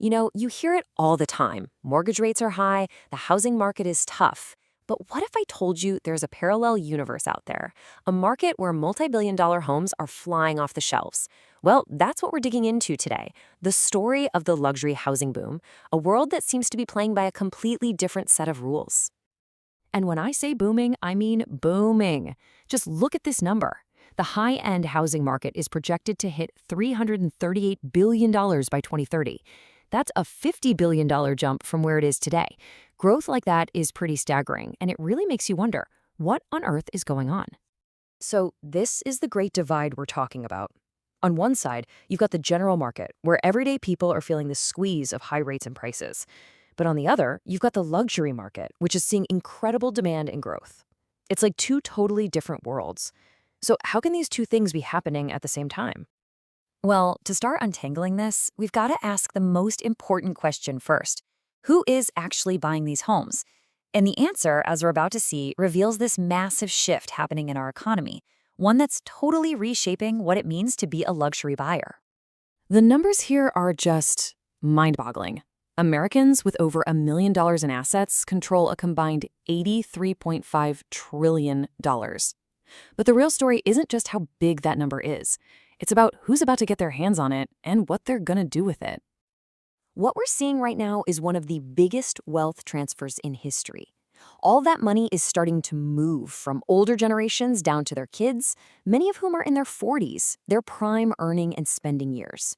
You hear it all the time. Mortgage rates are high, the housing market is tough. But what if I told you there's a parallel universe out there? A market where multi-billion-dollar homes are flying off the shelves. Well, that's what we're digging into today. The story of the luxury housing boom, a world that seems to be playing by a completely different set of rules. And when I say booming, I mean booming. Just look at this number. The high-end housing market is projected to hit $338 billion by 2030. That's a $50 billion jump from where it is today. Growth like that is pretty staggering, and it really makes you wonder, what on earth is going on? So this is the great divide we're talking about. On one side, you've got the general market, where everyday people are feeling the squeeze of high rates and prices. But on the other, you've got the luxury market, which is seeing incredible demand and growth. It's like two totally different worlds. So how can these two things be happening at the same time? Well, to start untangling this, we've got to ask the most important question first. Who is actually buying these homes? And the answer, as we're about to see, reveals this massive shift happening in our economy, one that's totally reshaping what it means to be a luxury buyer. The numbers here are just mind-boggling. Americans with over $1 million in assets control a combined $83.5 trillion. But the real story isn't just how big that number is. It's about who's about to get their hands on it and what they're gonna do with it. What we're seeing right now is one of the biggest wealth transfers in history. All that money is starting to move from older generations down to their kids, many of whom are in their 40s, their prime earning and spending years.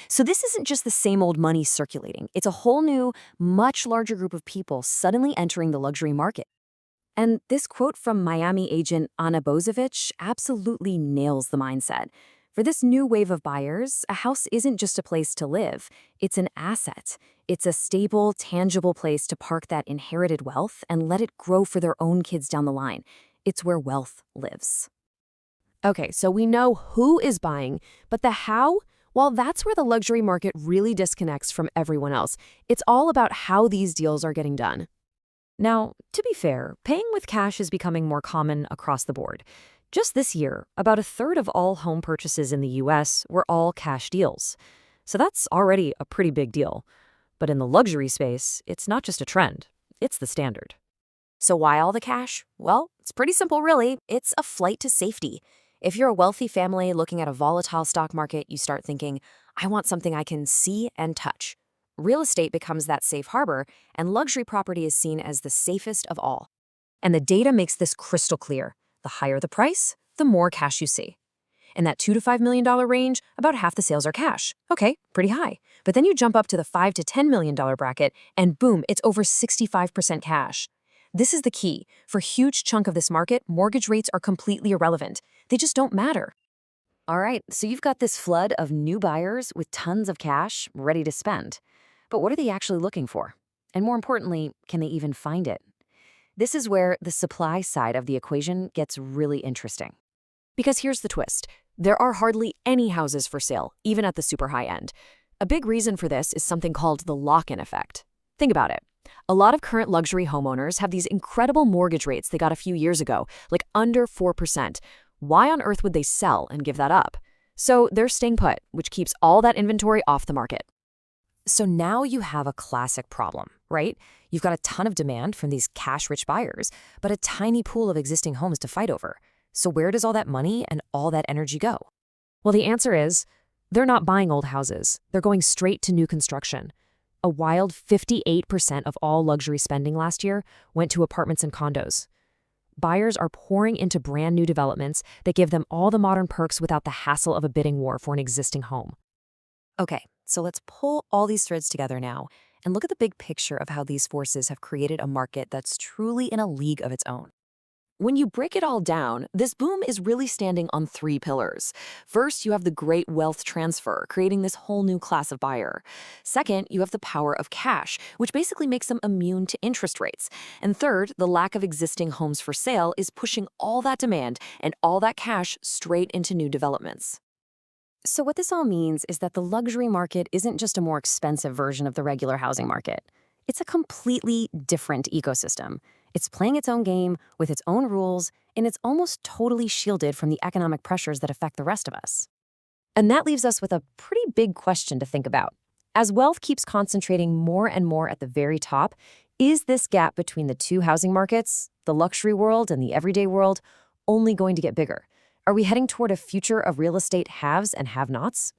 So this isn't just the same old money circulating. It's a whole new, much larger group of people suddenly entering the luxury market. And this quote from Miami agent Anna Bozovich absolutely nails the mindset. For this new wave of buyers, a house isn't just a place to live. It's an asset. It's a stable, tangible place to park that inherited wealth and let it grow for their own kids down the line. It's where wealth lives. Okay, so we know who is buying, but the how? Well, that's where the luxury market really disconnects from everyone else. It's all about how these deals are getting done. Now, to be fair, paying with cash is becoming more common across the board. Just this year, about a third of all home purchases in the US were all cash deals. So that's already a pretty big deal. But in the luxury space, it's not just a trend, it's the standard. So why all the cash? Well, it's pretty simple, really. It's a flight to safety. If you're a wealthy family looking at a volatile stock market, you start thinking, I want something I can see and touch. Real estate becomes that safe harbor, and luxury property is seen as the safest of all. And the data makes this crystal clear. The higher the price, the more cash you see. In that $2 to $5 million range, about half the sales are cash. Okay, pretty high. But then you jump up to the $5 to $10 million bracket, and boom, it's over 65% cash. This is the key. For a huge chunk of this market, mortgage rates are completely irrelevant. They just don't matter. All right, so you've got this flood of new buyers with tons of cash ready to spend. But what are they actually looking for? And more importantly, can they even find it? This is where the supply side of the equation gets really interesting. Because here's the twist. There are hardly any houses for sale, even at the super high end. A big reason for this is something called the lock-in effect. Think about it. A lot of current luxury homeowners have these incredible mortgage rates they got a few years ago, like under 4%. Why on earth would they sell and give that up? So they're staying put, which keeps all that inventory off the market. So now you have a classic problem, right? You've got a ton of demand from these cash-rich buyers, but a tiny pool of existing homes to fight over. So where does all that money and all that energy go? Well, the answer is, they're not buying old houses. They're going straight to new construction. A wild 58% of all luxury spending last year went to apartments and condos. Buyers are pouring into brand new developments that give them all the modern perks without the hassle of a bidding war for an existing home. Okay, so let's pull all these threads together now and look at the big picture of how these forces have created a market that's truly in a league of its own. When you break it all down, this boom is really standing on three pillars. First, you have the great wealth transfer, creating this whole new class of buyer. Second, you have the power of cash, which basically makes them immune to interest rates. And third, the lack of existing homes for sale is pushing all that demand and all that cash straight into new developments. So what this all means is that the luxury market isn't just a more expensive version of the regular housing market. It's a completely different ecosystem. It's playing its own game with its own rules, and it's almost totally shielded from the economic pressures that affect the rest of us. And that leaves us with a pretty big question to think about. As wealth keeps concentrating more and more at the very top, is this gap between the two housing markets, the luxury world and the everyday world, only going to get bigger? Are we heading toward a future of real estate haves and have-nots?